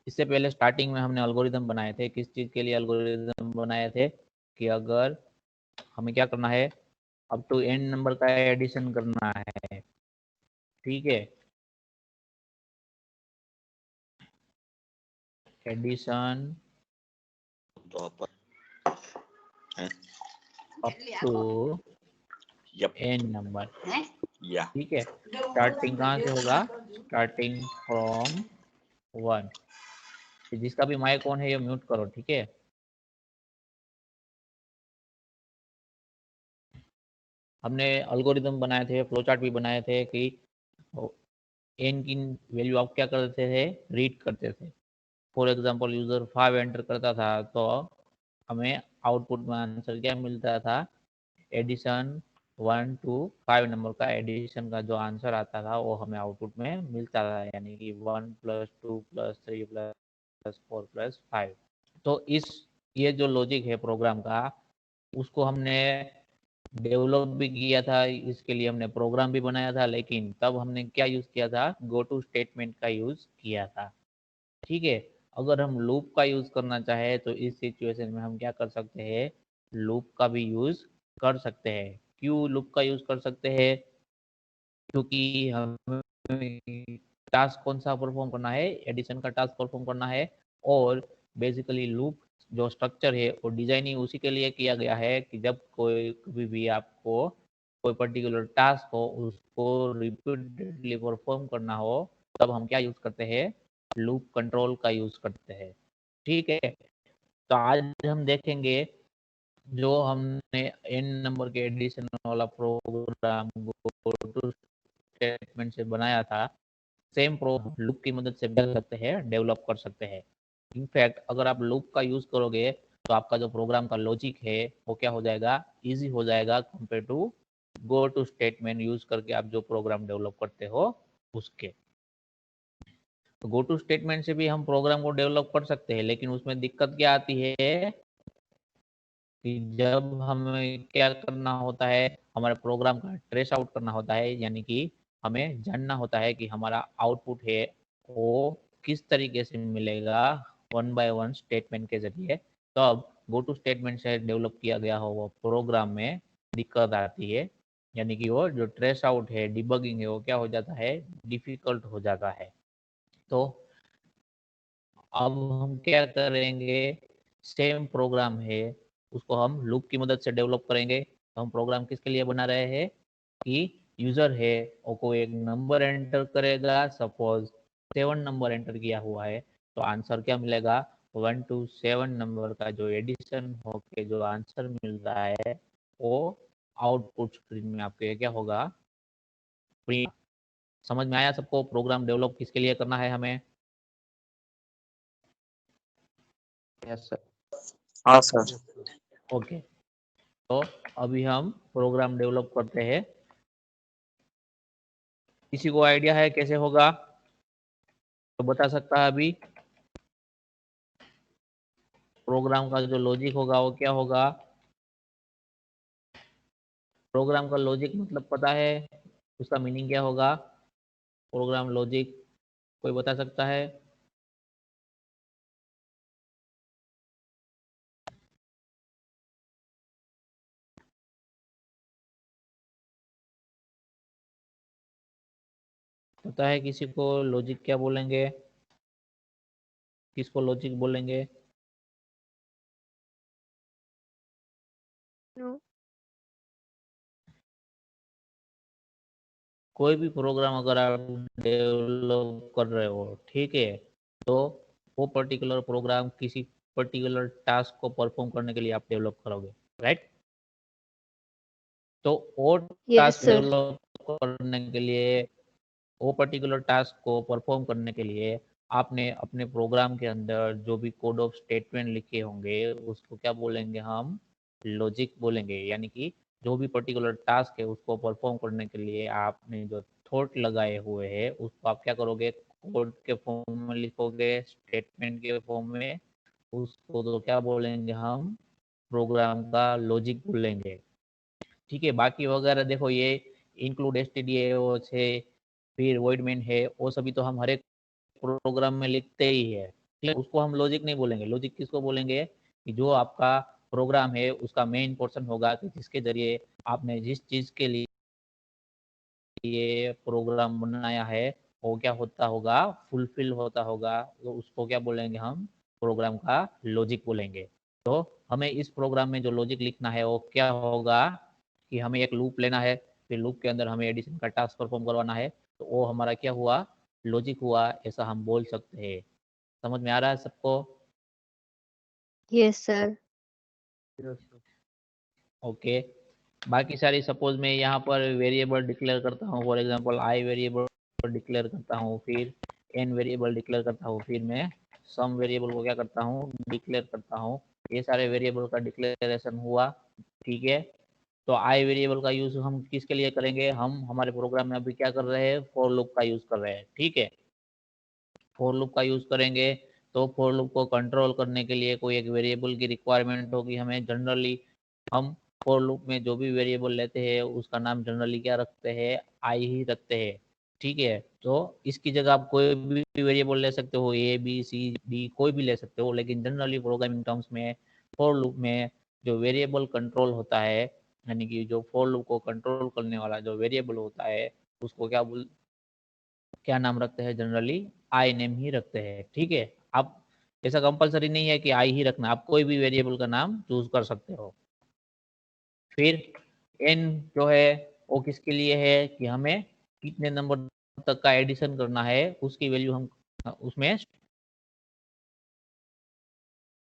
इससे पहले स्टार्टिंग में हमने एल्गोरिदम बनाए थे। किस चीज़ के लिए एल्गोरिदम बनाए थे कि अगर हमें क्या करना है, अप टू n नंबर का एडिशन करना है, ठीक है, addition up to n number, ठीक है। स्टार्टिंग कहाँ से होगा, स्टार्टिंग फ्रॉम 1। जिसका भी माइक ऑन है ये म्यूट करो, ठीक है। हमने एल्गोरिदम बनाए थे, फ्लो चार्ट भी बनाए थे कि n की वैल्यू आप क्या करते थे, रीड करते थे। फॉर एग्जांपल यूजर 5 एंटर करता था तो हमें आउटपुट में आंसर क्या मिलता था, एडिशन 1 to 5 नंबर का एडिशन का जो आंसर आता था वो हमें आउटपुट में मिलता था, यानी कि 1 + 2 + 3 + 4 + 5। तो ये जो लॉजिक है प्रोग्राम का, उसको हमने डेवलप भी किया था, इसके लिए हमने प्रोग्राम भी बनाया था, लेकिन तब हमने क्या यूज किया था, गो टू स्टेटमेंट का यूज किया था, ठीक है। अगर हम लूप का यूज करना चाहे तो इस सिचुएशन में हम क्या कर सकते हैं, लूप का भी यूज कर सकते हैं। क्यों लूप का यूज कर सकते हैं, क्योंकि हमें टास्क कौन सा परफॉर्म करना है, एडिशन का टास्क परफॉर्म करना है। और बेसिकली लूप जो स्ट्रक्चर है वो डिजाइन ही उसी के लिए किया गया है कि जब कोई कभी भी आपको कोई पर्टिकुलर टास्क हो उसको रिपीटेडली परफॉर्म करना हो, तब हम क्या यूज करते हैं, लूप कंट्रोल का यूज करते हैं, ठीक है। तो आज हम देखेंगे जो हमने n नंबर के एडिशन वाला प्रोग्राम गो टू स्टेटमेंट से बनाया था, सेम प्रोग्राम लूप की मदद से कर सकते हैं, डेवलप कर सकते हैं। इनफैक्ट अगर आप लूप का यूज करोगे तो आपका जो प्रोग्राम का लॉजिक है वो क्या हो जाएगा, इजी हो जाएगा compare to go to statement use करके आप जो प्रोग्राम डेवलप करते हो उसके। तो गो टू स्टेटमेंट से भी हम प्रोग्राम को डेवलप कर सकते हैं, लेकिन उसमें दिक्कत क्या आती है कि जब हमें क्या करना होता है, हमारे प्रोग्राम का ट्रेस आउट करना होता है, यानी कि हमें जानना होता है कि हमारा आउटपुट है वो किस तरीके से मिलेगा, 1 by 1 स्टेटमेंट के जरिए। तो अब गो टू स्टेटमेंट से डेवलप किया गया हो वो प्रोग्राम में दिक्कत आती है, यानी कि वो जो ट्रेस आउट है, डिबगिंग है, वो क्या हो जाता है, डिफिकल्ट हो जाता है। तो अब हम क्या करेंगे, सेम प्रोग्राम है उसको हम लूप की मदद से डेवलप करेंगे। तो हम प्रोग्राम किसके लिए बना रहे हैं कि यूजर है वो कोई एक नंबर एंटर करेगा, सपोज 7 नंबर एंटर किया हुआ है, तो आंसर क्या मिलेगा, 1 to 7 नंबर का जो एडिशन होके जो आंसर मिल रहा है वो आउटपुट स्क्रीन में आपके क्या होगा, प्रिंट। समझ में आया सबको, प्रोग्राम डेवलप किसके लिए करना है हमें। Yes sir. हाँ सर। ओके, तो अभी हम प्रोग्राम डेवलप करते हैं। किसी को आइडिया है कैसे होगा तो बता सकता है अभी। प्रोग्राम का जो लॉजिक होगा वो क्या होगा, प्रोग्राम का लॉजिक मतलब पता है उसका मीनिंग क्या होगा, प्रोग्राम लॉजिक कोई बता सकता है। पता है किसी को लॉजिक क्या बोलेंगे, किसको लॉजिक बोलेंगे। नो। कोई भी प्रोग्राम अगर आप डेवलप कर रहे हो, ठीक है, तो वो पर्टिकुलर प्रोग्राम किसी पर्टिकुलर टास्क को परफॉर्म करने के लिए आप डेवलप करोगे, राइट। तो वो यस टास्क सर। डेवलप करने के लिए, वो पर्टिकुलर टास्क को परफॉर्म करने के लिए आपने अपने प्रोग्राम के अंदर जो भी कोड ऑफ स्टेटमेंट लिखे होंगे उसको क्या बोलेंगे हम, लॉजिक बोलेंगे। यानी कि जो भी पर्टिकुलर टास्क है उसको परफॉर्म करने के लिए आपने जो थॉट लगाए हुए हैं उसको आप क्या करोगे, कोड के फॉर्म में लिखोगे, स्टेटमेंट के फॉर्म में, उसको तो क्या बोलेंगे हम, प्रोग्राम का लॉजिक बोलेंगे, ठीक है। बाकी वगैरह देखो ये इंक्लूड एसटीडीए वो है, फिर वॉइड मेन है, वो सभी तो हम हर एक प्रोग्राम में लिखते ही है, ठीक है, उसको हम लॉजिक नहीं बोलेंगे। लॉजिक किसको बोलेंगे कि जो आपका प्रोग्राम है उसका मेन पोर्शन होगा कि जिसके जरिए आपने जिस चीज के लिए प्रोग्राम बनाया है वो क्या होता होगा, फुलफिल होता होगा, तो उसको क्या बोलेंगे हम, प्रोग्राम का लॉजिक बोलेंगे। तो हमें इस प्रोग्राम में जो लॉजिक लिखना है वो क्या होगा कि हमें एक लूप लेना है, फिर लूप के अंदर हमें एडिशन का टास्क परफॉर्म करवाना है, तो वो हमारा क्या हुआ, लॉजिक हुआ, ऐसा हम बोल सकते हैं। समझ में आ रहा है सबको? Yes sir. ओके। बाकी सारी सपोज मैं यहाँ पर वेरिएबल डिक्लेयर करता हूँ, for example I variable declare करता हूँ, फिर एन वेरिएबल डिक्लेयर करता हूँ, फिर मैं सम वेरिएबल को क्या करता हूँ, डिक्लेयर करता हूँ। ये सारे वेरिएबल का डिक्लेरेशन हुआ, ठीक है। तो आई वेरिएबल का यूज हम किसके लिए करेंगे, हम हमारे प्रोग्राम में अभी क्या कर रहे हैं, फॉर लूप का यूज कर रहे हैं, ठीक है। फॉर लूप का यूज करेंगे तो फॉर लूप को कंट्रोल करने के लिए कोई एक वेरिएबल की रिक्वायरमेंट होगी हमें। जनरली हम फॉर लूप में जो भी वेरिएबल लेते हैं उसका नाम जनरली क्या रखते हैं, आई ही रखते हैं, ठीक है। तो इसकी जगह आप कोई भी वेरिएबल ले सकते हो, ए बी सी डी कोई भी ले सकते हो, लेकिन जनरली प्रोग्रामिंग टर्म्स में फॉर लूप में जो वेरिएबल कंट्रोल होता है, यानी कि जो फॉर लूप को कंट्रोल करने वाला जो वेरिएबल होता है उसको क्या नाम रखते हैं, जनरली आई नेम ही रखते हैं, ठीक है। आप ऐसा कंपलसरी नहीं है कि आई ही रखना, आप कोई भी वेरिएबल का नाम चूज कर सकते हो। फिर एन जो है वो किसके लिए है कि हमें कितने नंबर तक का एडिशन करना है उसकी वैल्यू हम उसमें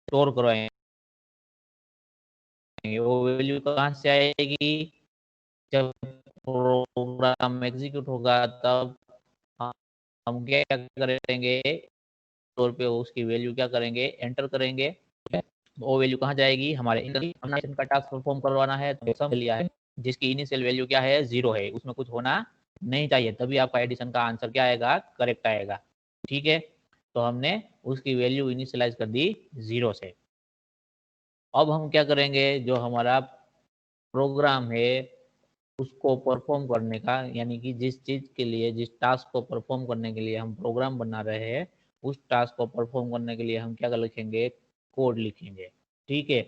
स्टोर करवाएंगे। वो वैल्यू कहाँ से आएगी, जब प्रोग्राम एग्जीक्यूट होगा तब हम क्या करेंगे, तौर पे उसकी वैल्यू क्या करेंगे, एंटर करेंगे। वो वैल्यू कहाँ जाएगी, हमारे इनिशियल का टास्क परफॉर्म करवाना है तो सम लिया है जिसकी इनिशियल वैल्यू क्या है, 0 है, उसमें कुछ होना नहीं चाहिए, तभी आपका एडिशन का आंसर क्या आएगा, करेक्ट आएगा, ठीक है। तो हमने उसकी वैल्यू इनिशियलाइज कर दी 0 से। अब हम क्या करेंगे, जो हमारा प्रोग्राम है उसको परफॉर्म करने का, यानी कि जिस चीज के लिए, जिस टास्क को परफॉर्म करने के लिए हम प्रोग्राम बना रहे हैं उस टास्क को परफॉर्म करने के लिए हम क्या लिखेंगे, कोड लिखेंगे, ठीक है।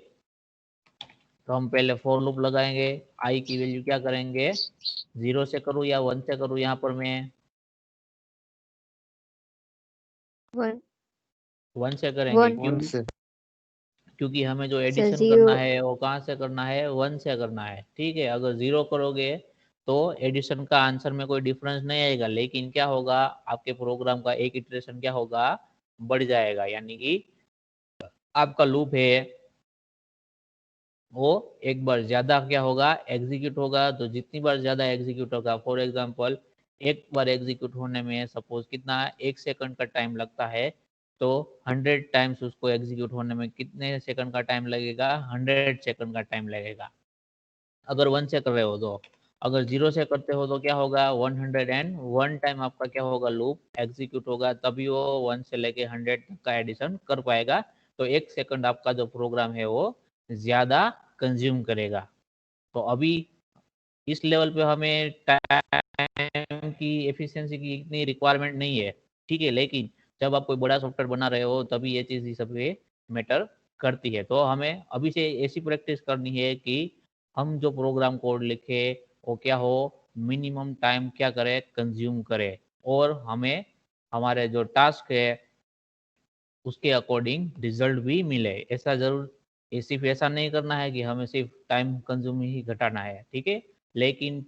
तो हम पहले फॉर लूप लगाएंगे, आई की वैल्यू क्या करेंगे, 0 से करूँ या 1 से करूँ, यहाँ पर मैं 1 से करेंगे, क्योंकि हमें जो एडिशन करना है वो कहाँ से करना है, 1 से करना है, ठीक है। अगर 0 करोगे तो एडिशन का आंसर में कोई डिफरेंस नहीं आएगा, लेकिन क्या होगा, आपके प्रोग्राम का एक इटरेशन क्या होगा, बढ़ जाएगा, यानी कि आपका लूप है वो एक बार ज्यादा क्या होगा, एग्जीक्यूट होगा। तो जितनी बार ज्यादा एग्जीक्यूट होगा, फॉर एग्जांपल एक बार एग्जीक्यूट होने में सपोज कितना 1 सेकंड का टाइम लगता है, तो 100 टाइम्स उसको एग्जीक्यूट होने में कितने सेकंड का टाइम लगेगा, 100 सेकंड का टाइम लगेगा, अगर 1 से कर रहे हो तो। अगर 0 से करते हो तो क्या होगा, 101 टाइम आपका क्या होगा, लूप एग्जीक्यूट होगा, तभी वो 1 से लेके 100 तक का एडिशन कर पाएगा। तो 1 सेकंड आपका जो प्रोग्राम है वो ज्यादा कंज्यूम करेगा। तो अभी इस लेवल पे हमें टाइम की एफिशिएंसी की इतनी रिक्वायरमेंट नहीं है, ठीक है। लेकिन जब आप कोई बड़ा सॉफ्टवेयर बना रहे हो तभी ये चीज़ सब ये मैटर करती है। तो हमें अभी से ऐसी प्रैक्टिस करनी है कि हम जो प्रोग्राम कोड लिखे वो क्या हो, मिनिमम टाइम क्या करे, कंज्यूम करे, और हमें हमारे जो टास्क है उसके अकॉर्डिंग रिजल्ट भी मिले। ऐसा जरूर, ये सिर्फ ऐसा नहीं करना है कि हमें सिर्फ टाइम कंज्यूम ही घटाना है, ठीक है। लेकिन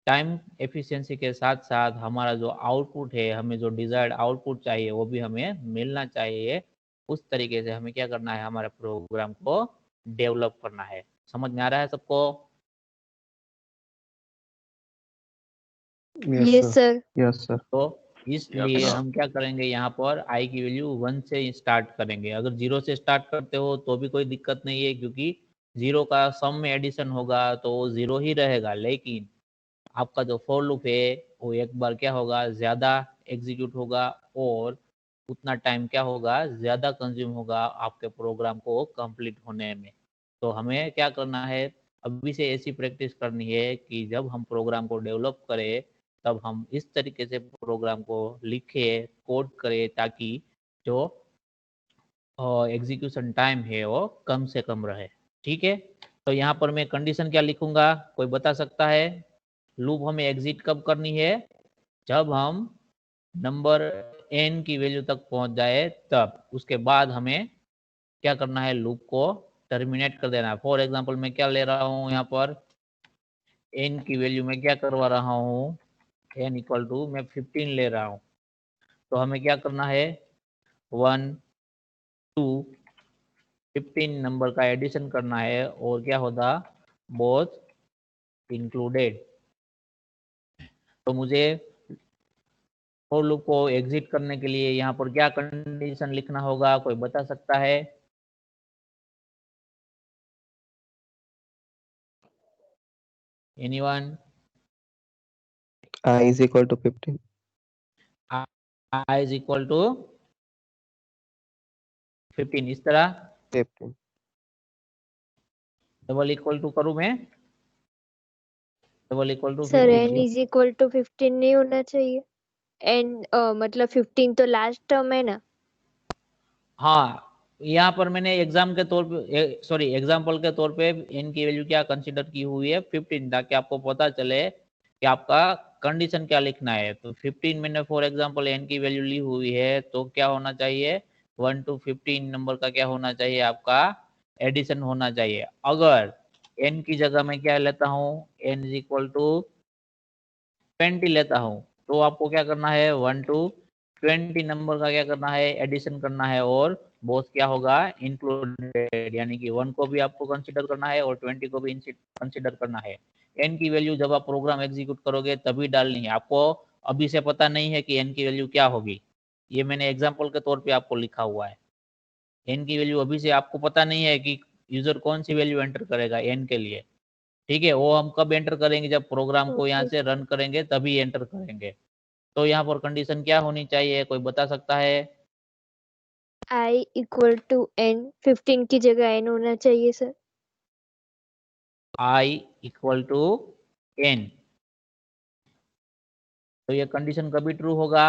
टाइम एफिशिएंसी के साथ साथ हमारा जो आउटपुट है, हमें जो डिजायर्ड आउटपुट चाहिए वो भी हमें मिलना चाहिए। उस तरीके से हमें क्या करना है, हमारे प्रोग्राम को डेवलप करना है। समझ में आ रहा है सबको? Yes sir. Yes sir. तो इसलिए हम क्या करेंगे, यहाँ पर आई की वैल्यू 1 से स्टार्ट करेंगे। अगर 0 से स्टार्ट करते हो तो भी कोई दिक्कत नहीं है, क्योंकि 0 का सम में एडिशन होगा तो वो 0 ही रहेगा। लेकिन आपका जो फॉर लूप है वो एक बार क्या होगा, ज्यादा एग्जीक्यूट होगा, और उतना टाइम क्या होगा, ज्यादा कंज्यूम होगा आपके प्रोग्राम को कंप्लीट होने में। तो हमें क्या करना है, अभी से ऐसी प्रैक्टिस करनी है कि जब हम प्रोग्राम को डेवलप करें तब हम इस तरीके से प्रोग्राम को लिखे, कोड करें, ताकि जो एग्जीक्यूशन टाइम है वो कम से कम रहे। ठीक है, तो यहाँ पर मैं कंडीशन क्या लिखूंगा, कोई बता सकता है? लूप हमें एग्जिट कब करनी है? जब हम नंबर n की वैल्यू तक पहुंच जाए तब। उसके बाद हमें क्या करना है, लूप को टर्मिनेट कर देना है। फॉर एग्जांपल मैं क्या ले रहा हूँ यहाँ पर, n की वैल्यू में क्या करवा रहा हूँ, n इक्वल टू मैं 15 ले रहा हूँ। तो हमें क्या करना है, 1 2 15 नंबर का एडिशन करना है और क्या होगा, बोथ इंक्लूडेड। तो मुझे फॉर लूप को एग्जिट करने के लिए यहाँ पर क्या कंडीशन लिखना होगा, कोई बता सकता है? Anyone? I is equal to 15. I is equal to 15 इस तरह 15. डबल इक्वल टू करूं मैं, double equal to sir 15। n is equal to 15 नहीं होना चाहिए? n मतलब 15 तो लास्ट टर्म है ना? हाँ, यहाँ पर मैंने एग्जाम के तौर पे, सॉरी एग्जाम्पल के तौर पे n की वैल्यू क्या कंसीडर की हुई है, 15, ताकि आपको पता चले कि आपका कंडीशन क्या लिखना है। तो 15 मैंने फॉर एग्जाम्पल n की वैल्यू ली हुई है, तो क्या होना चाहिए, 1 to 15 नंबर का क्या होना चाहिए, आपका एडिशन होना चाहिए। अगर n की जगह मैं क्या लेता हूँ, n इज इक्वल टू 20 लेता हूँ, तो आपको क्या करना है, 1 to 20 नंबर का क्या करना है, एडिशन करना है, और बोथ क्या होगा, इंक्लूडेड, यानी कि 1 को भी आपको कंसीडर करना है और 20 को भी कंसीडर करना है। n की वैल्यू जब आप प्रोग्राम एग्जीक्यूट करोगे तभी डालनी है आपको। अभी से पता नहीं है कि n की वैल्यू क्या होगी, ये मैंने एग्जाम्पल के तौर पे आपको लिखा हुआ है। n की वैल्यू अभी से आपको पता नहीं है कि यूजर कौन सी वैल्यू एंटर करेगा n के लिए। ठीक है, वो हम कब एंटर करेंगे, जब प्रोग्राम को यहाँ ओके। से रन करेंगे तभी एंटर करेंगे। तो यहाँ पर कंडीशन क्या होनी चाहिए, कोई बता सकता है? i इक्वल टू n, 15 की जगह n होना चाहिए sir. i equal to n। तो ये कंडीशन कभी ट्रू होगा,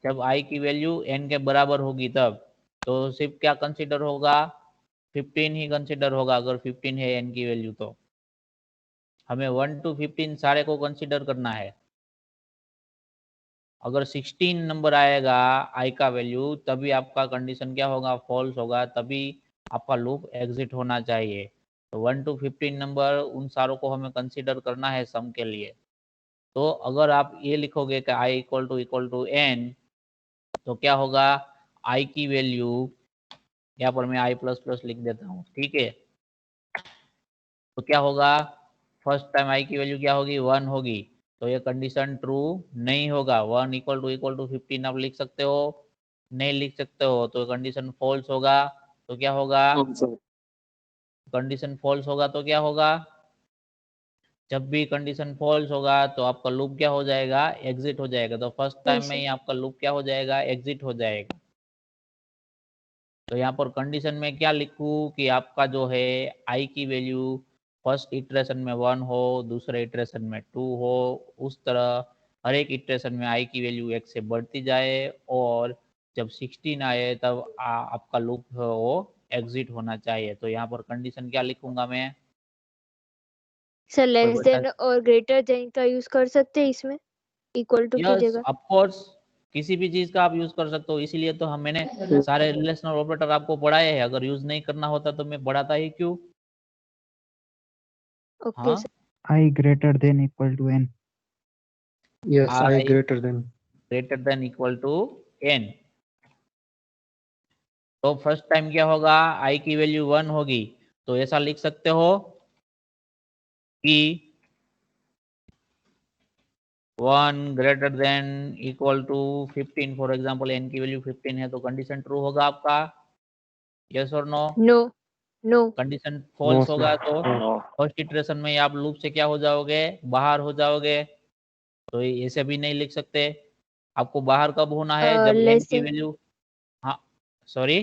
जब i की वैल्यू n के बराबर होगी तब। तो सिर्फ क्या कंसीडर होगा, 15 ही कंसीडर होगा। अगर 15 है n की वैल्यू, तो हमें 1 to 15 सारे को कंसीडर करना है। अगर 16 नंबर आएगा i का वैल्यू, तभी आपका कंडीशन क्या होगा, फॉल्स होगा, तभी आपका लूप एग्जिट होना चाहिए। तो 1 to 15 नंबर उन सारों को हमें कंसीडर करना है सम के लिए। तो अगर आप ये लिखोगे कि i इक्वल टू n, तो क्या होगा, i की वैल्यू, यहाँ पर मैं i प्लस प्लस लिख देता हूँ, ठीक है। तो क्या होगा, फर्स्ट टाइम i की वैल्यू क्या होगी, 1 होगी। तो ये कंडीशन ट्रू नहीं होगा। 1 इक्वल टू 15 आप लिख सकते हो, नहीं लिख सकते हो तो कंडीशन फॉल्स होगा। तो क्या होगा, कंडीशन फॉल्स होगा तो क्या होगा, जब भी कंडीशन फॉल्स होगा तो आपका लूप क्या हो जाएगा, एग्जिट हो जाएगा। तो फर्स्ट टाइम में ही आपका लूप क्या हो जाएगा, एग्जिट हो जाएगा। तो यहाँ पर कंडीशन में क्या लिखूं कि आपका जो है i की वैल्यू फर्स्ट इटरेशन में 1 हो, दूसरे इटरेशन में 2 हो, उस तरह हर एक इटरेशन में i की वैल्यू 1 से बढ़ती जाए, और जब 16 आए तब आपका लूप वो एग्जिट होना चाहिए। तो यहाँ पर कंडीशन क्या लिखूंगा मैं, सर कोई लेस बता? देन और ग्रेटर देन का यूज कर सकते हैं इसमें, इक्वल टू की यस जगह? ऑफ कोर्स, किसी भी चीज का आप यूज कर सकते हो, इसीलिए तो मैंने सारे रिलेशनल ऑपरेटर आपको पढ़ाए हैं। अगर यूज नहीं करना होता तो मैं पढ़ाता ही क्यों। ओके हाँ, sir. I greater than equal to n. Yes, I i greater than. Greater than equal to n। तो फर्स्ट टाइम क्या होगा, i की वैल्यू 1 होगी, तो ऐसा लिख सकते हो कि 1 greater than equal to 15। For example n की वैल्यू 15 है, तो कंडीशन ट्रू होगा आपका, यस और no? No, no. Condition No, false sir. होगा तो फर्स्ट इटरेशन में आप लूप से क्या हो जाओगे, बाहर हो जाओगे। तो ऐसे भी नहीं लिख सकते। आपको बाहर कब होना है, जब n की वैल्यू, हाँ सॉरी,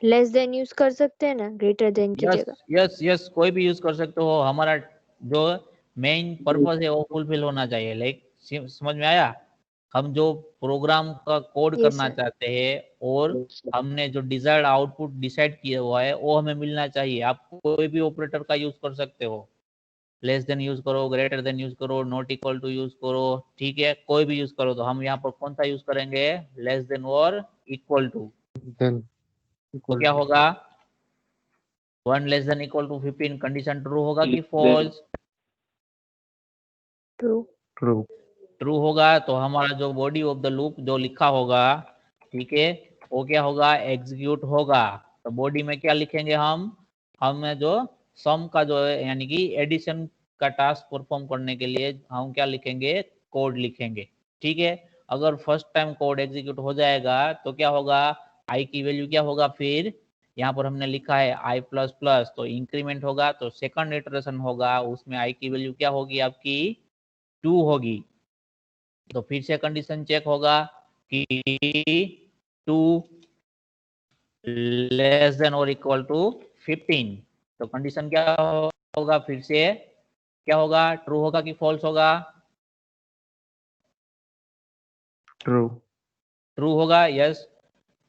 लेस देन यूज कर सकते हैं ना ग्रेटर देन की यस जगह? यस यस, कोई भी यूज कर सकते हो। हमारा जो मेन पर्पस है वो फुलफिल होना चाहिए। लाइक समझ में आया? हम जो प्रोग्राम का कोड Yes, करना sir. चाहते हैं और हमने जो डिजायर्ड आउटपुट डिसाइड किया हुआ है वो हमें मिलना चाहिए। आप कोई भी ऑपरेटर का यूज कर सकते हो, लेस देन यूज करो, ग्रेटर देन यूज करो, नॉट इक्वल टू यूज करो, ठीक है, कोई भी यूज करो। तो हम यहाँ पर कौन सा यूज करेंगे, लेस देन और इक्वल टू। Then तो equal क्या to होगा, 1 less than equal to 15 condition true होगा कि फॉल्स? True. true. ट्रू होगा। तो हमारा जो बॉडी ऑफ द लूप जो लिखा होगा, ठीक है, वो क्या होगा, एग्जीक्यूट होगा। तो बॉडी में क्या लिखेंगे हम जो सम का जो है यानी कि एडिशन का टास्क परफॉर्म करने के लिए हम क्या लिखेंगे, कोड लिखेंगे, ठीक है। अगर फर्स्ट टाइम कोड एग्जीक्यूट हो जाएगा तो क्या होगा, आई की वैल्यू क्या होगा, फिर यहाँ पर हमने लिखा है आई प्लस प्लस, तो इंक्रीमेंट होगा। तो सेकंड इटरेशन होगा, उसमें आई की वैल्यू क्या होगी आपकी, 2 होगी। तो फिर से कंडीशन चेक होगा कि 2 लेस देन और इक्वल टू 15। तो कंडीशन क्या होगा, फिर से क्या होगा, ट्रू होगा कि फॉल्स होगा? True. ट्रू होगा, यस।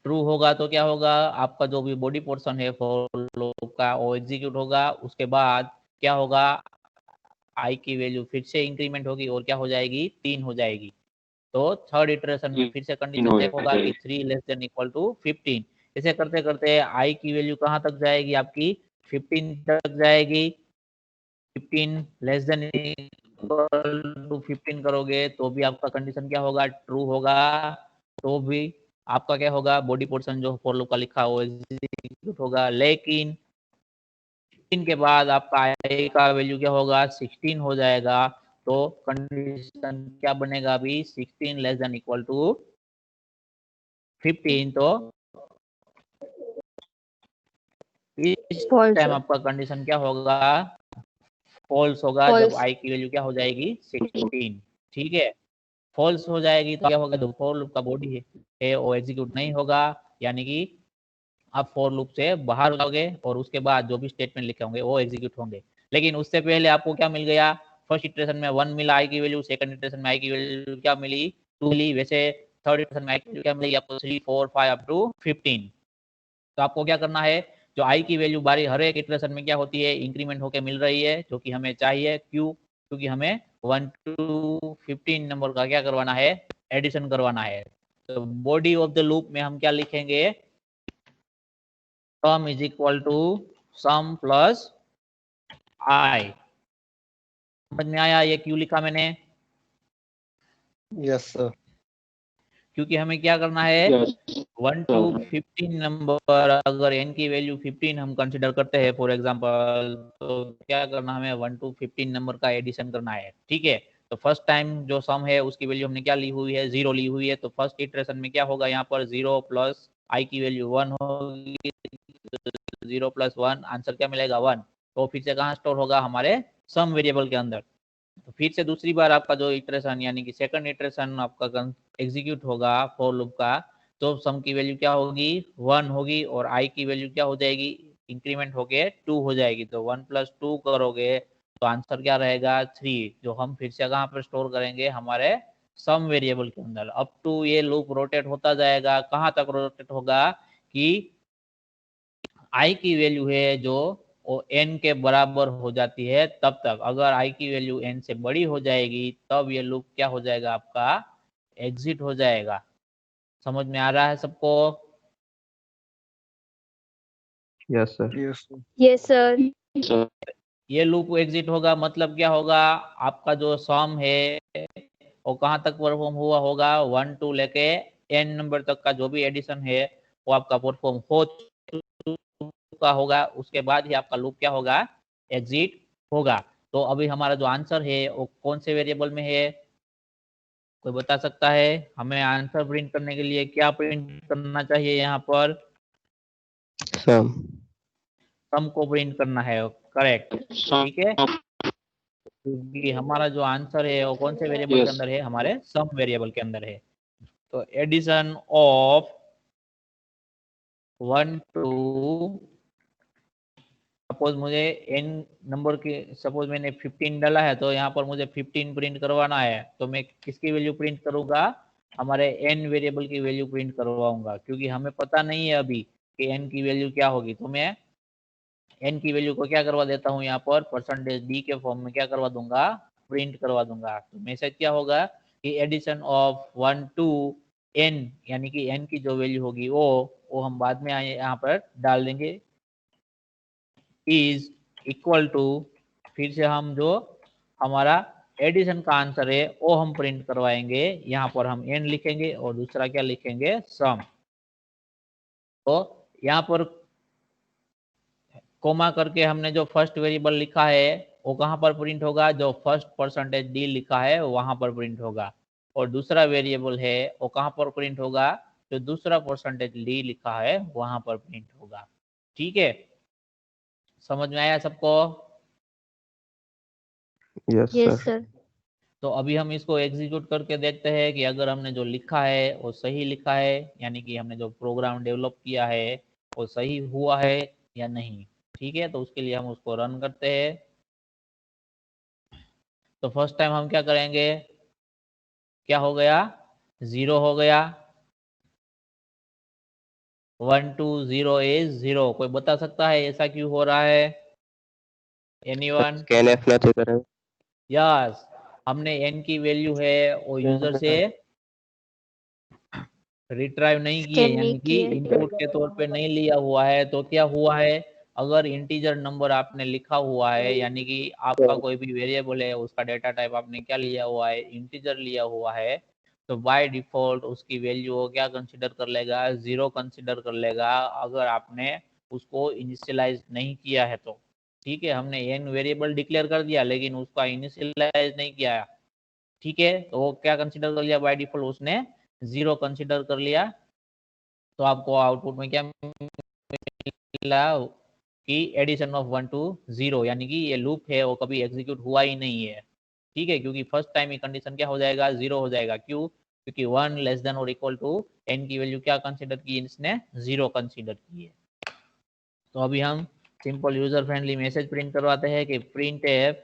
ट्रू होगा तो क्या होगा, आपका जो भी बॉडी पोर्शन है फॉर लूप का वो एग्जीक्यूट होगा। उसके बाद क्या होगा, आई की वैल्यू फिर से इंक्रीमेंट होगी और क्या हो जाएगी, 3 हो जाएगी। तो थर्ड इटरेशन में फिर से कंडीशन चेक होगा कि 3 लेस देन इक्वल टू 15। ऐसे करते करते आई की वैल्यू कहाँ तक जाएगी आपकी, 15 तक जाएगी। 15 लेस देन इक्वल टू 15 करोगे तो भी आपका कंडीशन क्या होगा, ट्रू होगा। तो भी आपका क्या होगा, बॉडी पोर्शन जो फॉर लूप का लिखा हो एग्जीक्यूट होगा। लेकिन 15 के बाद आपका आई का वैल्यू क्या होगा, 16 हो जाएगा। तो कंडीशन क्या बनेगा अभी, 16 लेस देन इक्वल टू 15। तो इस False, टाइम sir. आपका कंडीशन क्या होगा, फॉल्स होगा, जब False. आई की वैल्यू क्या हो जाएगी, 16, ठीक है। फॉल्स हो जाएगी तो क्या होगा, जो फॉर लूप का बॉडी है वो एग्जीक्यूट नहीं होगा, यानी कि आप फॉर लूप से बाहर हो जाओगे और उसके बाद जो भी स्टेटमेंट लिखे होंगे वो एग्जीक्यूट होंगे। लेकिन उससे पहले आपको क्या मिल गया, फर्स्ट इटरेशन में 1 मिला आई की वैल्यू, सेकंड इटरेशन में आई की वैल्यू क्या मिली, 2 मिली। वैसे थर्ड इटरेशन में आई की वैल्यू क्या मिलेगी आपको, 3 4 5 अप टू 15। तो आपको क्या करना है, जो आई की वैल्यू बारी हर एक इटरेशन में क्या होती है, इंक्रीमेंट होकर मिल रही है, जो कि हमें चाहिए। क्यों, क्योंकि हमें 1 to 15 नंबर का क्या करवाना है, एडिशन करवाना है। तो बॉडी ऑफ द लूप में हम क्या लिखेंगे, sum is equal to sum plus I। समझ में आया ये क्यों लिखा मैंने? Yes, sir. क्योंकि हमें क्या करना है, 1 to 15 नंबर, अगर n की वैल्यू 15 हम कंसिडर करते हैं फॉर एग्जांपल, तो क्या करना, हमें 1 to 15 नंबर का एडिशन करना है, ठीक है। तो फर्स्ट टाइम जो सम है उसकी वैल्यू हमने क्या ली हुई है, 0 ली हुई है। तो फर्स्ट इटरेशन में क्या होगा, यहाँ पर 0 प्लस आई की वैल्यू 1 होगी, 0 प्लस 1 आंसर क्या मिलेगा, 1। तो फिर से कहाँ स्टोर होगा, हमारे सम वेरिएबल के अंदर। तो फिर से दूसरी बार आपका जो इटरेशन यानी कि सेकंड इटरेशन आपका एग्जीक्यूट होगा फॉर लूप का, तो सम की वैल्यू क्या होगी, 1 होगी और आई की वैल्यू क्या हो जाएगी, इंक्रीमेंट होके 2 हो जाएगी। तो 1 प्लस 2 करोगे तो आंसर क्या रहेगा, 3, जो हम फिर से कहाँ पर स्टोर करेंगे, हमारे सम वेरिएबल के अंदर। अप टू ये लूप रोटेट होता जाएगा, कहाँ तक रोटेट होगा कि आई की वैल्यू है जो वो n के बराबर हो जाती है तब तक। अगर i की वैल्यू n से बड़ी हो जाएगी तब ये लूप क्या हो जाएगा, आपका एग्जिट हो जाएगा। समझ में आ रहा है सबको? Yes, sir. Yes, sir. Yes, sir. ये लूप एग्जिट होगा मतलब क्या होगा, आपका जो सम है वो कहाँ तक परफॉर्म हुआ होगा, 1 to लेके n नंबर तक का जो भी एडिशन है वो आपका परफॉर्म हो चुका होगा। उसके बाद ही आपका लूप क्या होगा, एग्जिट होगा। तो अभी हमारा जो आंसर है वो कौन से वेरिएबल में है, कोई बता सकता है? हमें आंसर प्रिंट करने के लिए क्या प्रिंट करना चाहिए, यहाँ पर Sum. सम को प्रिंट करना है, करेक्ट, ठीक है। क्योंकि हमारा जो आंसर है वो कौन से वेरिएबल के अंदर है, हमारे सम वेरिएबल के अंदर है। तो एडिशन ऑफ 1 to सपोज मुझे n नंबर की, सपोज मैंने 15 डाला है तो यहाँ पर मुझे 15 प्रिंट करवाना है, तो मैं किसकी वैल्यू प्रिंट करूंगा, हमारे n वेरिएबल की वैल्यू प्रिंट करवाऊंगा, क्योंकि हमें पता नहीं है अभी कि n की वैल्यू क्या होगी। तो मैं n की वैल्यू को क्या करवा देता हूँ, यहाँ पर %d के फॉर्म में क्या करवा दूंगा, प्रिंट करवा दूंगा। तो मैसेज क्या होगा कि एडिशन ऑफ 1 टू n, यानी कि n की जो वैल्यू होगी वो हम बाद में यहाँ पर डाल देंगे, इज इक्वल टू, फिर से हम जो हमारा एडिशन का आंसर है वो हम प्रिंट करवाएंगे। यहाँ पर हम n लिखेंगे और दूसरा क्या लिखेंगे, सम। तो यहाँ पर कोमा करके हमने जो फर्स्ट वेरिएबल लिखा है वो कहाँ पर प्रिंट होगा, जो फर्स्ट %d लिखा है वहां पर प्रिंट होगा। और दूसरा वेरिएबल है वो कहाँ पर प्रिंट होगा, जो दूसरा %d लिखा है वहां पर प्रिंट होगा। ठीक है, समझ में आया सबको? Yes, yes sir. सर। तो अभी हम इसको एग्जीक्यूट करके देखते हैं कि अगर हमने जो लिखा है वो सही लिखा है, यानी कि हमने जो प्रोग्राम डेवलप किया है वो सही हुआ है या नहीं। ठीक है, तो उसके लिए हम उसको रन करते हैं। तो फर्स्ट टाइम हम क्या करेंगे, क्या हो गया, 0 हो गया। 1 2 0 इज 0। कोई बता सकता है ऐसा क्यों हो रहा है? एनीवन? Scanf નથી કરાયું. यस, हमने n की वैल्यू है वो यूजर से रिट्राइव नहीं किए, स्कैन नहीं यानी कि किए। इनपुट के तौर पे नहीं लिया हुआ है। तो क्या हुआ है, अगर इंटीजर नंबर आपने लिखा हुआ है, यानी कि आपका कोई भी वेरिएबल है उसका डेटा टाइप आपने क्या लिया हुआ है, इंटीजर लिया हुआ है, तो बाय डिफॉल्ट उसकी वैल्यू वो क्या कंसीडर कर लेगा, 0 कंसीडर कर लेगा, अगर आपने उसको इनिशियलाइज नहीं किया है तो। ठीक है, हमने n वेरिएबल डिक्लेयर कर दिया लेकिन उसका इनिशियलाइज नहीं किया। ठीक है, तो वो क्या कंसीडर कर लिया, बाय डिफॉल्ट उसने 0 कंसीडर कर लिया। तो आपको आउटपुट में क्या मिला कि एडिशन ऑफ 1 टू 0, यानी कि ये लूप है वो कभी एग्जीक्यूट हुआ ही नहीं है। ठीक है, क्योंकि फर्स्ट टाइम ही कंडीशन क्या हो जाएगा, 0 हो जाएगा। क्यों? क्योंकि 1 लेस देन और इक्वल टू n की वैल्यू क्या कंसीडर की, इसने 0 कंसीडर की है। तो अभी हम simple user friendly message print करवाते हैं कि print F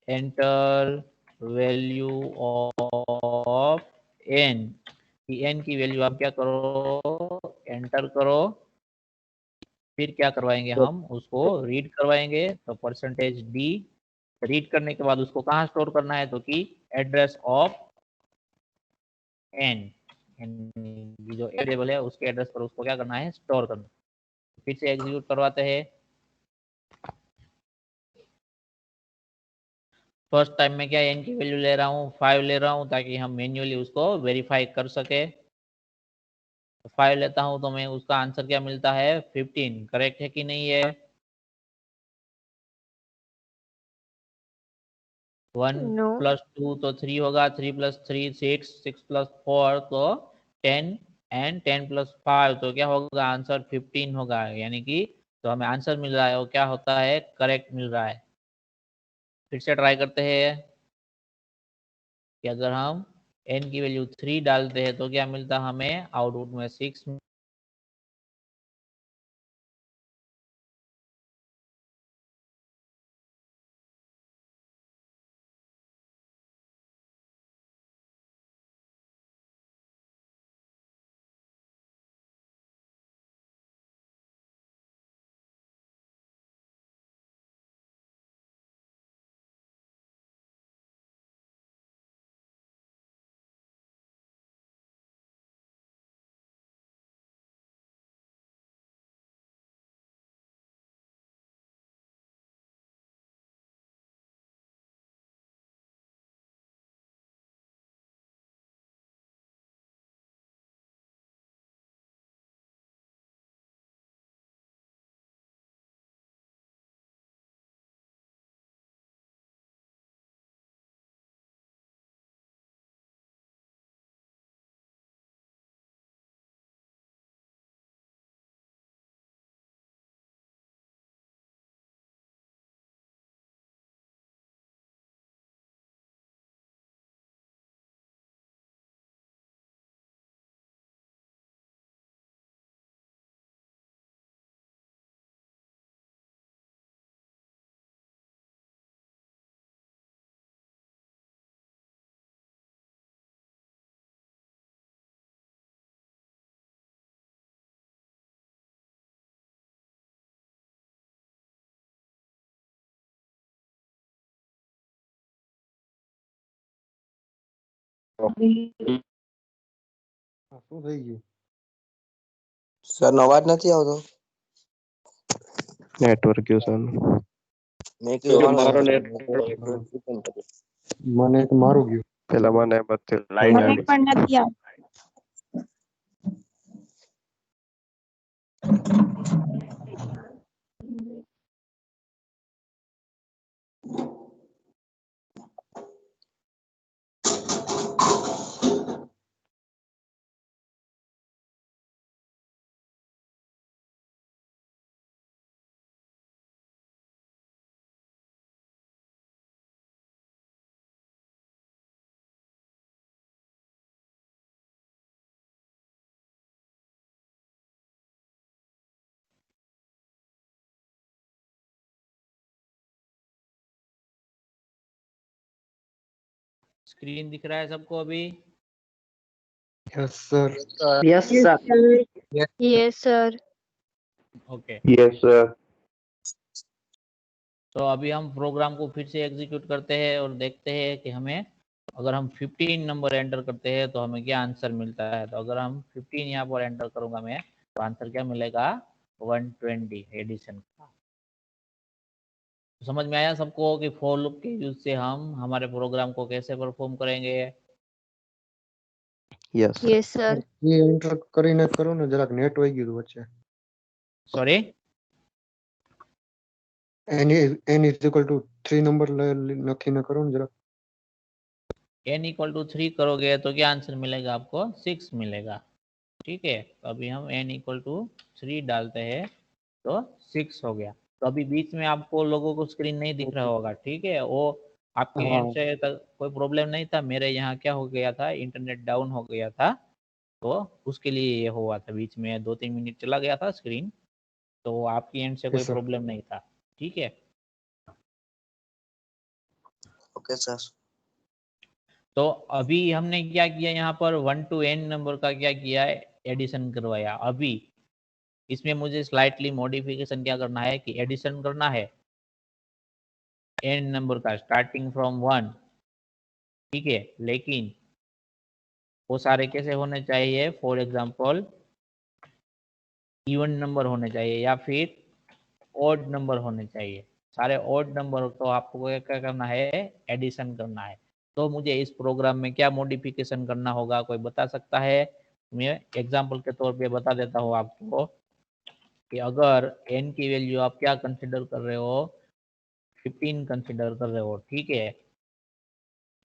enter value of n, कि n की वैल्यू आप क्या करो, एंटर करो। फिर क्या करवाएंगे, हम उसको रीड करवाएंगे। तो %d रीड करने के बाद उसको कहाँ स्टोर करना है, तो कि एड्रेस ऑफ n, जो वेरिएबल है उसके एड्रेस पर उसको क्या करना है, स्टोर करना। फिर से एग्जीक्यूट करवाते हैं। फर्स्ट टाइम में क्या n की वैल्यू ले रहा हूँ, 5 ले रहा हूँ, ताकि हम मैन्युअली उसको वेरीफाई कर सके। 5 लेता हूँ तो मैं उसका आंसर क्या मिलता है, 15। करेक्ट है कि नहीं है? 1 नो। प्लस 2 तो 3 होगा, 3 प्लस 3 6, 6 प्लस 4 तो 10, एंड 10 प्लस 5 तो क्या होगा, आंसर 15 होगा। यानी कि तो हमें आंसर मिल रहा है वो क्या होता है, करेक्ट मिल रहा है। फिर से ट्राई करते हैं कि अगर हम n की वैल्यू 3 डालते हैं तो क्या मिलता है हमें, आउटपुट में 6 શું થઈ ગયું? સર નો અવાજ નથી આવતો. નેટવર્ક યુઝર મેં કીધું મારો મારો મને તો મારું ગયું. પેલા મને બત્તી મને પણ નથી આવતું. स्क्रीन दिख रहा है सबको अभी? Yes sir. Yes sir yes sir. Okay, yes sir तो अभी हम प्रोग्राम को फिर से एग्जीक्यूट करते हैं और देखते हैं कि हमें अगर हम 15 नंबर एंटर करते हैं तो हमें क्या आंसर मिलता है। तो अगर हम 15 यहाँ पर एंटर करूंगा मैं तो आंसर क्या मिलेगा? 120 एडिशन का। तो समझ में आया सबको कि फॉर लूप के यूज से हम हमारे प्रोग्राम को कैसे परफॉर्म करेंगे? Yes yes sir. એ એન્ટર કરીને કરો ને જરાક નેટ વહી ગયું વચ્ચે. Sorry, n is equal to 3 number લખીને કરો ને જરાક. n इक्वल टू 3 करोगे तो क्या आंसर मिलेगा आपको? 6 मिलेगा। ठीक है, तो अभी हम n इक्वल टू 3 डालते हैं तो 6 हो गया। तो अभी बीच में आपको लोगों को स्क्रीन नहीं दिख रहा होगा, ठीक है, वो आपके हाँ। एंड से तक कोई प्रॉब्लम नहीं था। मेरे यहाँ क्या हो गया था, इंटरनेट डाउन हो गया था, तो उसके लिए ये हुआ था। बीच में 2-3 मिनट चला गया था स्क्रीन, तो आपकी एंड से कोई Yes, sir. प्रॉब्लम नहीं था। ठीक है, ओके सर. तो अभी हमने क्या किया, यहाँ पर 1 to n नंबर का क्या किया है, एडिशन करवाया। अभी इसमें मुझे स्लाइटली मॉडिफिकेशन क्या करना है कि एडिशन करना है n नंबर का स्टार्टिंग फ्रॉम 1, ठीक है, लेकिन वो सारे कैसे होने चाहिए? फॉर एग्जांपल इवन नंबर होने चाहिए या फिर ऑड नंबर होने चाहिए। सारे ऑड नंबर तो आपको क्या करना है? एडिशन करना है। तो मुझे इस प्रोग्राम में क्या मॉडिफिकेशन करना होगा, कोई बता सकता है? मैं एग्जांपल के तौर पे बता देता हूँ आपको कि अगर n की वैल्यू आप क्या कंसिडर कर रहे हो? 15 कंसिडर कर रहे हो, ठीक है।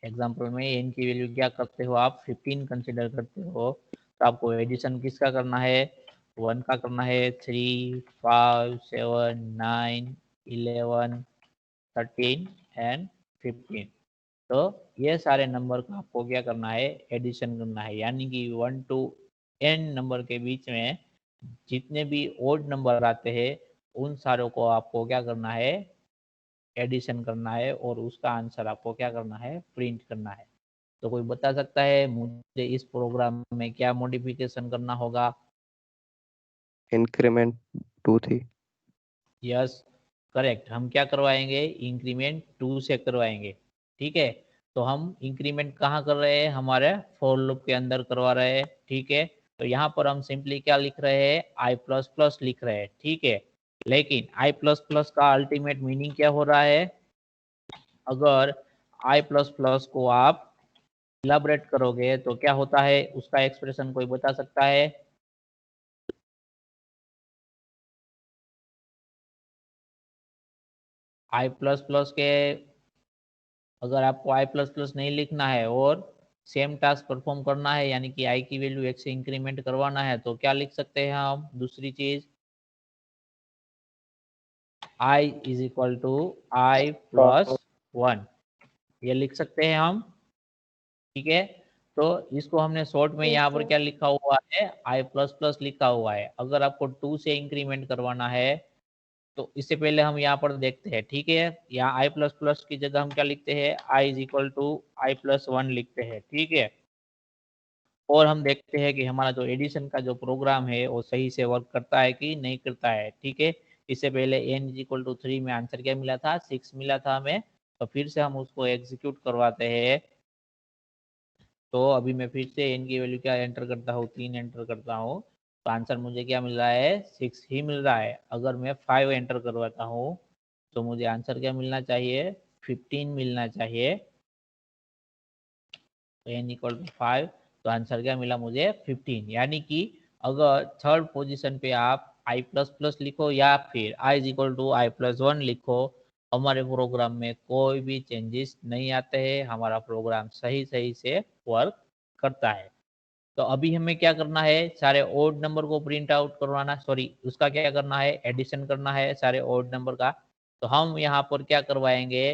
एग्जांपल में n की वैल्यू क्या करते हो आप? 15 कंसिडर करते हो, तो आपको एडिशन किसका करना है? 1 का करना है, 3, 5, 7, 9, 11, 13 एंड 15। तो ये सारे नंबर का आपको क्या करना है? एडिशन करना है। यानी कि 1 to n नंबर के बीच में जितने भी ओड नंबर आते हैं उन सारों को आपको क्या करना है? एडिशन करना है और उसका आंसर आपको क्या करना है? प्रिंट करना है। तो कोई बता सकता है मुझे इस प्रोग्राम में क्या मॉडिफिकेशन करना होगा? इंक्रीमेंट 2 थी। Yes, correct. हम क्या करवाएंगे? इंक्रीमेंट 2 से करवाएंगे, ठीक है। तो हम इंक्रीमेंट कहाँ कर रहे हैं? हमारे फॉर लूप के अंदर करवा रहे हैं, ठीक है। तो यहाँ पर हम सिंपली क्या लिख रहे हैं? i प्लस प्लस लिख रहे हैं, ठीक है। लेकिन i प्लस प्लस का अल्टीमेट मीनिंग क्या हो रहा है? अगर i प्लस प्लस को आप इलाबरेट करोगे तो क्या होता है? उसका एक्सप्रेशन कोई बता सकता है? i प्लस प्लस के अगर आपको i प्लस प्लस नहीं लिखना है और सेम टास्क परफॉर्म करना है, यानी कि i की वैल्यू 1 से इंक्रीमेंट करवाना है, तो क्या लिख सकते हैं हम? दूसरी चीज i is equal to i plus 1, ये लिख सकते हैं हम, ठीक है। तो इसको हमने शॉर्ट में यहाँ पर क्या लिखा हुआ है? i प्लस प्लस लिखा हुआ है। अगर आपको 2 से इंक्रीमेंट करवाना है तो इससे पहले हम यहाँ पर देखते हैं, ठीक है। यहाँ i प्लस प्लस की जगह हम क्या लिखते हैं? i is equal to i plus 1 लिखते हैं, ठीक है। और हम देखते हैं कि हमारा जो एडिशन का जो प्रोग्राम है वो सही से वर्क करता है कि नहीं करता है, ठीक है। इससे पहले n इज इक्वल टू 3 में आंसर क्या मिला था? 6 मिला था हमें। तो फिर से हम उसको एग्जीक्यूट करवाते हैं तो अभी मैं फिर से n की वैल्यू क्या एंटर करता हूँ, 3 एंटर करता हूँ, तो आंसर मुझे क्या मिल रहा है, 6 ही मिल रहा है। अगर मैं 5 एंटर करवाता हूँ तो मुझे आंसर क्या मिलना चाहिए, 15 मिलना चाहिए। तो n इक्वल टू 5, तो आंसर क्या मिला मुझे, 15। यानी कि अगर थर्ड पोजीशन पे आप i प्लस प्लस लिखो या फिर i is equal to I plus 1 लिखो, हमारे प्रोग्राम में कोई भी चेंजेस नहीं आते हैं, हमारा प्रोग्राम सही सही से वर्क करता है। तो अभी हमें क्या करना है, सारे ओड नंबर को प्रिंट आउट करवाना, सॉरी उसका क्या करना है, एडिशन करना है सारे ओड नंबर का। तो हम यहाँ पर क्या करवाएंगे,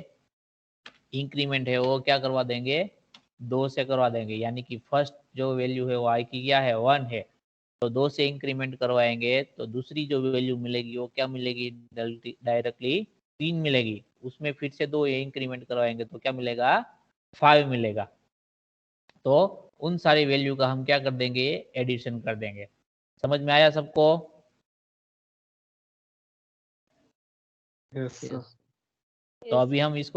इंक्रीमेंट है वो क्या करवा देंगे, 2 से करवा देंगे। यानी कि फर्स्ट जो वैल्यू है वो आई की क्या है, 1 है, तो 2 से इंक्रीमेंट करवाएंगे तो दूसरी जो वैल्यू मिलेगी वो क्या मिलेगी, डायरेक्टली 3 मिलेगी। उसमें फिर से 2 इंक्रीमेंट करवाएंगे तो क्या मिलेगा, 5 मिलेगा। तो उन सारी वैल्यू का हम क्या कर देंगे, एडिशन कर देंगे। समझ में आया सबको? Yes sir. तो अभी हम इस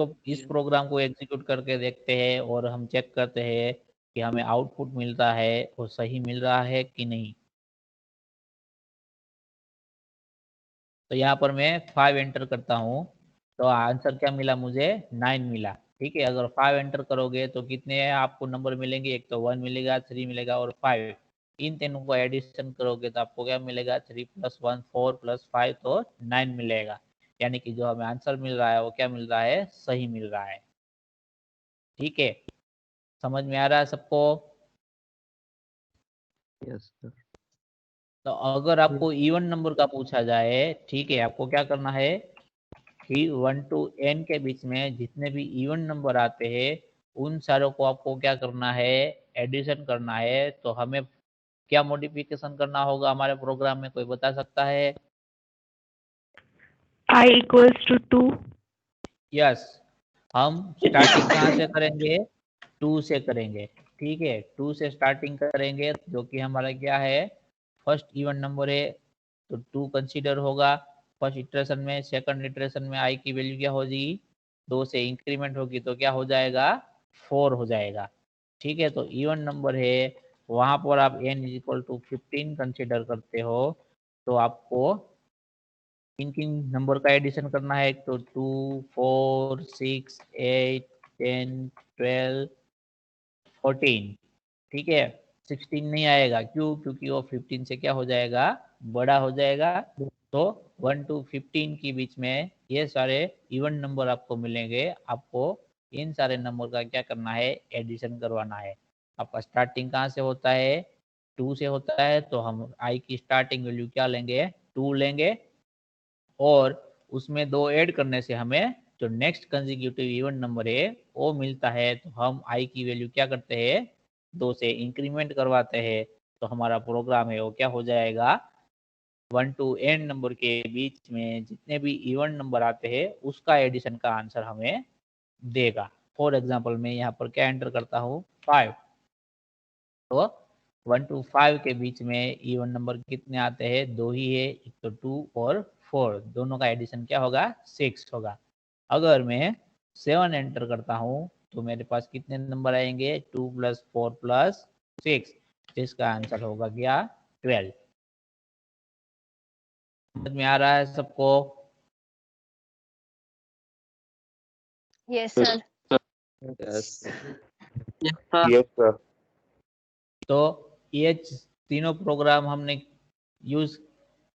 प्रोग्राम को एग्जीक्यूट करके देखते हैं और हम चेक करते हैं कि हमें आउटपुट मिलता है वो सही मिल रहा है कि नहीं। तो यहाँ पर मैं 5 एंटर करता हूँ तो आंसर क्या मिला मुझे, 9 मिला। ठीक है, अगर 5 एंटर करोगे तो कितने आपको नंबर मिलेंगे, एक तो 1 मिलेगा, 3 मिलेगा और 5। इन तीनों को एडिशन करोगे तो आपको क्या मिलेगा, 3 + 1 4 + 5 तो 9 मिलेगा। यानी कि जो हमें आंसर मिल रहा है वो क्या मिल रहा है, सही मिल रहा है। ठीक है, समझ में आ रहा है सबको? Yes sir. तो अगर आपको इवन नंबर का पूछा जाए, ठीक है, आपको क्या करना है कि 1 to n के बीच में जितने भी इवन नंबर आते हैं उन सारों को आपको क्या करना है, एडिशन करना है। तो हमें क्या मॉडिफिकेशन करना होगा हमारे प्रोग्राम में, कोई बता सकता है? I equals to 2. यस, हम स्टार्टिंग कहाँ से करेंगे, 2 से करेंगे। ठीक है, 2 से स्टार्टिंग करेंगे जो कि हमारा क्या है, फर्स्ट इवन नंबर है, तो 2 कंसीडर होगा फर्स्ट इटरेशन में। सेकंड इटरेशन में आई की वैल्यू क्या हो जाएगी, 2 से इंक्रीमेंट होगी तो क्या हो जाएगा, 4 हो जाएगा। ठीक है, तो इवन नंबर है, वहां पर आप n इक्वल टू 15 कंसीडर करते हो तो आपको किन किन नंबर का एडिशन करना है, तो 2 4 6 8 10 12 14। ठीक है, 16 नहीं आएगा, क्यों, क्योंकि वो 15 से क्या हो जाएगा, बड़ा हो जाएगा। तो 1 to 15 के बीच में ये सारे इवन नंबर आपको मिलेंगे, आपको इन सारे नंबर का क्या करना है, एडिशन करवाना है। आपका स्टार्टिंग कहाँ से होता है, 2 से होता है, तो हम आई की स्टार्टिंग वैल्यू क्या लेंगे, 2 लेंगे, और उसमें 2 ऐड करने से हमें जो नेक्स्ट कंसेक्यूटिव इवन नंबर है वो मिलता है। तो हम आई की वैल्यू क्या करते हैं, 2 से इंक्रीमेंट करवाते हैं, तो हमारा प्रोग्राम है वो क्या हो जाएगा, 1 to n नंबर के बीच में जितने भी इवन नंबर आते हैं उसका एडिशन का आंसर हमें देगा। फॉर एग्जाम्पल मैं यहाँ पर क्या एंटर करता हूँ, 5। तो 1 to 5 के बीच में इवन नंबर कितने आते हैं, 2 ही है, एक तो 2 और 4, दोनों का एडिशन क्या होगा, 6 होगा। अगर मैं 7 एंटर करता हूँ तो मेरे पास कितने नंबर आएंगे, 2 + 4 + 6, जिसका आंसर होगा क्या, 12। समझ में आ रहा है सबको? Yes sir. Yes yes sir. तो ये तीनों प्रोग्राम हमने यूज,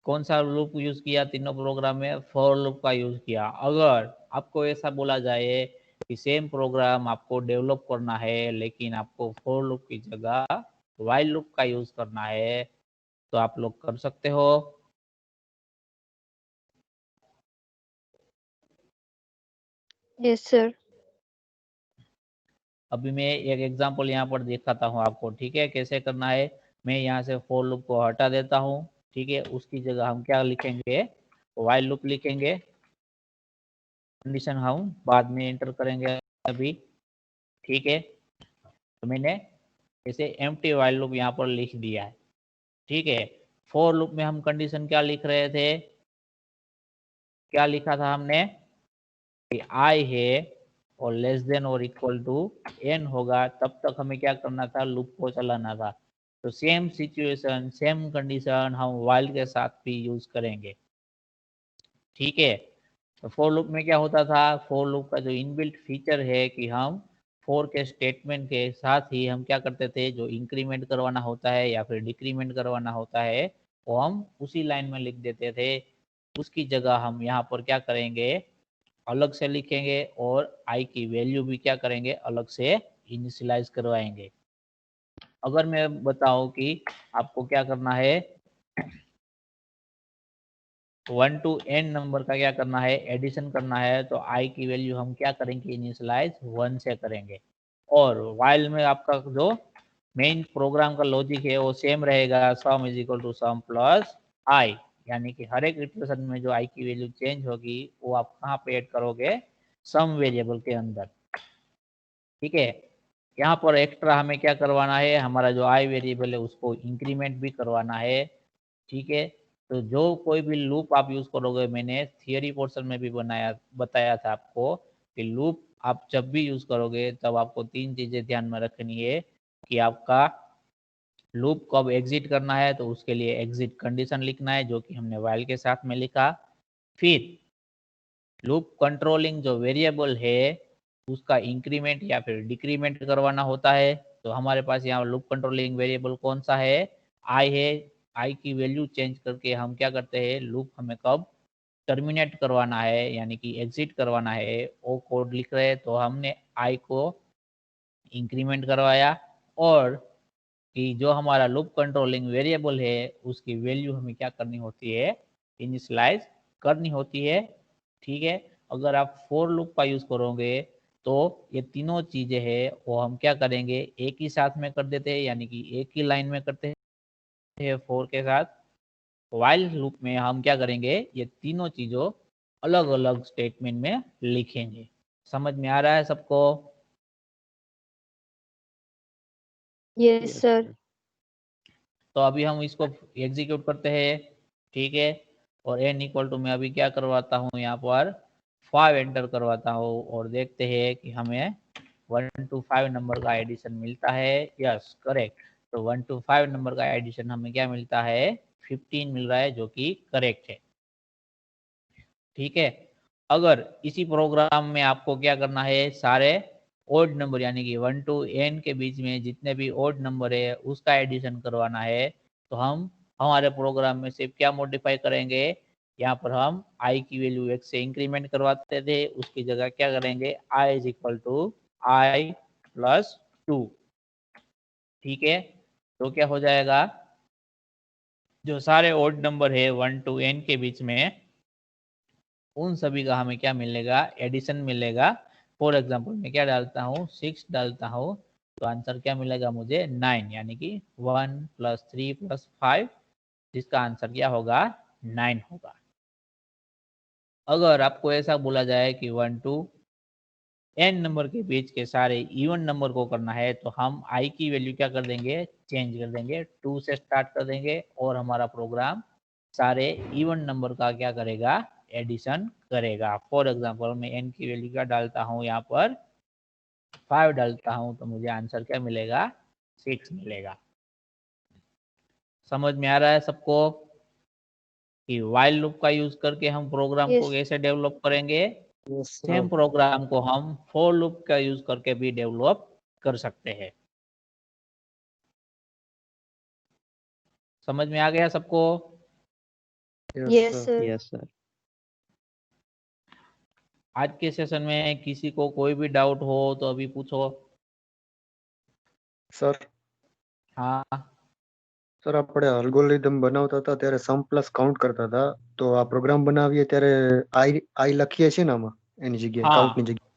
कौन सा लूप यूज किया तीनों प्रोग्राम में, फॉर लूप का यूज किया। अगर आपको ऐसा बोला जाए कि सेम प्रोग्राम आपको डेवलप करना है लेकिन आपको फॉर लूप की जगह व्हाइल लूप का यूज करना है तो आप लोग कर सकते हो। Yes sir. अभी मैं एक एग्जांपल यहाँ पर दिखाता हूँ आपको, ठीक है, कैसे करना है। मैं यहाँ से फॉर लूप को हटा देता हूँ, ठीक है, उसकी जगह हम क्या लिखेंगे, व्हाइल लूप लिखेंगे। कंडीशन हम बाद में एंटर करेंगे अभी। ठीक है, तो मैंने ऐसे एम्प्टी व्हाइल लूप यहाँ पर लिख दिया है। ठीक है, फॉर लूप में हम कंडीशन क्या लिख रहे थे, क्या लिखा था हमने कि आई है और लेस देन और इक्वल टू n होगा, तब तक हमें क्या करना था, लूप को चलाना था। तो सेम सिचुएशन, सेम कंडीशन हम वाइल के साथ भी यूज करेंगे। ठीक है, तो फॉर लूप में क्या होता था, फॉर लूप का जो इनबिल्ट फीचर है कि हम फॉर के स्टेटमेंट के साथ ही हम क्या करते थे, जो इंक्रीमेंट करवाना होता है या फिर डिक्रीमेंट करवाना होता है वो हम उसी लाइन में लिख देते थे। उसकी जगह हम यहाँ पर क्या करेंगे, अलग से लिखेंगे और आई की वैल्यू भी क्या करेंगे, अलग से इनिशियलाइज करवाएंगे। अगर मैं बताऊं कि आपको क्या करना है, 1 to n नंबर का क्या करना है, एडिशन करना है, तो i की वैल्यू हम क्या करेंगे, इनिशियलाइज 1 से करेंगे। और while में आपका जो मेन प्रोग्राम का लॉजिक है वो सेम रहेगा, sum is equal to sum plus i, यानी कि हर एक इटरेशन में जो i की वैल्यू चेंज होगी वो आप कहाँ पे ऐड करोगे, सम वेरिएबल के अंदर। ठीक है, यहाँ पर एक्स्ट्रा हमें क्या करवाना है, हमारा जो i वेरिएबल है उसको इंक्रीमेंट भी करवाना है। ठीक है, तो जो कोई भी लूप आप यूज करोगे, मैंने थियरी पोर्शन में भी बताया था आपको कि लूप आप जब भी यूज करोगे तब आपको तीन चीजें ध्यान में रखनी है कि आपका लूप कब एग्जिट करना है, तो उसके लिए एग्जिट कंडीशन लिखना है जो कि हमने व्हाइल के साथ में लिखा। फिर लूप कंट्रोलिंग जो वेरिएबल है उसका इंक्रीमेंट या फिर डिक्रीमेंट करवाना होता है। तो हमारे पास यहाँ लूप कंट्रोलिंग वेरिएबल कौन सा है, आई है। आई की वैल्यू चेंज करके हम क्या करते हैं, लूप हमें कब टर्मिनेट करवाना है यानी कि एग्जिट करवाना है वो कोड लिख रहे हैं। तो हमने आई को इंक्रीमेंट करवाया और कि जो हमारा लूप कंट्रोलिंग वेरिएबल है उसकी वैल्यू हमें क्या करनी होती है, इनिशियलाइज करनी होती है। ठीक है, अगर आप फॉर लूप का यूज करोगे तो ये तीनों चीजें हैं वो हम क्या करेंगे, एक ही साथ में कर देते हैं, यानी कि एक ही लाइन में करते हैं फॉर के साथ। व्हाइल लूप में हम क्या करेंगे, ये तीनों चीजों अलग अलग स्टेटमेंट में लिखेंगे। समझ में आ रहा है सबको? Yes sir. तो अभी हम इसको एग्जीक्यूट करते हैं। ठीक है, और n इक्वल टू मैं अभी क्या करवाता हूँ, यहाँ पर 5 एंटर करवाता हूँ और देखते हैं कि हमें 1 to 5 नंबर का एडिशन मिलता है। यस करेक्ट, तो 1 to 5 नंबर का एडिशन हमें क्या मिलता है, 15 मिल रहा है जो कि करेक्ट है। ठीक है, अगर इसी प्रोग्राम में आपको क्या करना है, सारे ओड नंबर यानी कि 1 to n के बीच में जितने भी ओड नंबर है उसका एडिशन करवाना है, तो हम हमारे प्रोग्राम में सिर्फ क्या मॉडिफाई करेंगे, यहाँ पर हम i की वैल्यू 1 से इंक्रीमेंट करवाते थे, उसकी जगह क्या करेंगे, i is equal to i plus 2। ठीक है, तो क्या हो जाएगा, जो सारे ओड नंबर है 1 to n के बीच में उन सभी का हमें क्या मिलेगा, एडिशन मिलेगा। फॉर एग्जाम्पल मैं क्या डालता हूँ, 6 डालता हूँ, तो आंसर क्या मिलेगा मुझे, 9, यानी कि 1 + 3 + 5, जिसका आंसर क्या होगा, 9 होगा। अगर आपको ऐसा बोला जाए कि 1 to n नंबर के बीच के सारे इवन नंबर को करना है, तो हम i की वैल्यू क्या कर देंगे, चेंज कर देंगे, 2 से स्टार्ट कर देंगे और हमारा प्रोग्राम सारे इवन नंबर का क्या करेगा, एडिशन करेगा। फॉर एग्जांपल मैं n की वैल्यू क्या डालता हूँ, यहाँ पर 5 डालता हूँ, तो मुझे आंसर क्या मिलेगा, 6 मिलेगा। समझ में आ रहा है सबको कि व्हाइल लूप का यूज करके हम प्रोग्राम को यस कैसे डेवलप करेंगे, यस सेम सर। प्रोग्राम को हम फॉर लूप का यूज करके भी डेवलप कर सकते हैं। समझ में आ गया सबको? Yes yes sir. Sir. Yes sir. आज के सेशन में किसी को कोई भी डाउट हो तो अभी पूछो। સર हाँ સર આપણે અલ્ગોરિધમ બનાવતા હતા ત્યારે સમ પ્લસ કાઉન્ટ કરતા હતા, તો આ પ્રોગ્રામ બનાવીએ ત્યારે આઈ લખીએ છીએ ને આમાં એની જગ્યાએ, કાઉન્ટની हाँ જગ્યાએ?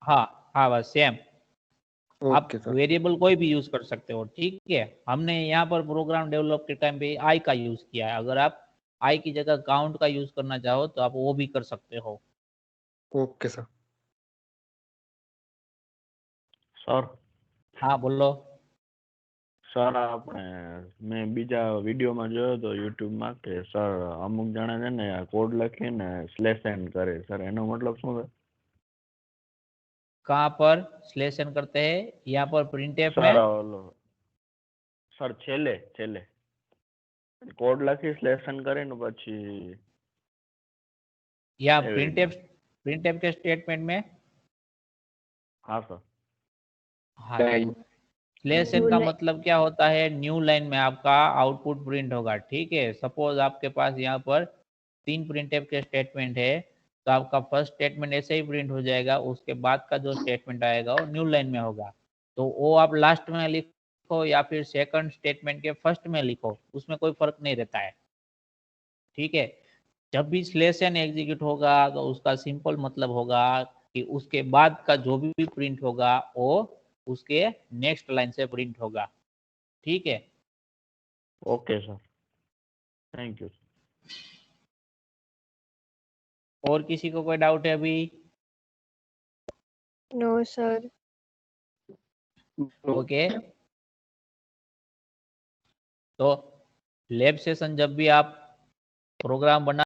हाँ हाँ, बस सेम। आप ઓકે સર। वेरिएबल कोई भी यूज कर सकते हो। ठीक है, हमने यहाँ पर प्रोग्राम डेवलप के टाइम पे आई का यूज किया है। अगर आप आई की जगह काउंट का यूज करना चाहो तो आप वो भी कर सकते हो। Okay sir. સર हाँ बोलो। સર આપણે મેં બીજા વિડીયોમાં જોયો તો યુટ્યુબમાં કે સર અમુક જણા છે ને કોડ લખીને /n કરે, સર એનો મતલબ શું છે? कहाँ पर स्लेशन करते हैं? यहाँ पर printf સર में ઓલો સર છેલ્લે છેલ્લે કોડ લખી સ્લેશન કરે ને પછી या એવી રીતના. printf के स्टेटमेंट में હા સર हाँ स्लेशन का मतलब क्या होता है? न्यू लाइन में आपका आउटपुट प्रिंट होगा। ठीक है, सपोज आपके पास यहाँ पर 3 printf के स्टेटमेंट है, तो आपका फर्स्ट स्टेटमेंट ऐसे ही प्रिंट हो जाएगा, उसके बाद का जो स्टेटमेंट आएगा वो न्यू लाइन में होगा। तो वो आप लास्ट में लिखो या फिर सेकंड स्टेटमेंट के फर्स्ट में लिखो, उसमें कोई फर्क नहीं रहता है। ठीक है, जब भी स्लेशन एग्जीक्यूट होगा तो उसका सिंपल मतलब होगा कि उसके बाद का जो भी प्रिंट होगा वो उसके नेक्स्ट लाइन से प्रिंट होगा। ठीक है, ઓકે સર થેન્ક યુ और किसी को कोई डाउट है अभी? No sir. ओके, तो लैब सेशन जब भी आप प्रोग्राम बना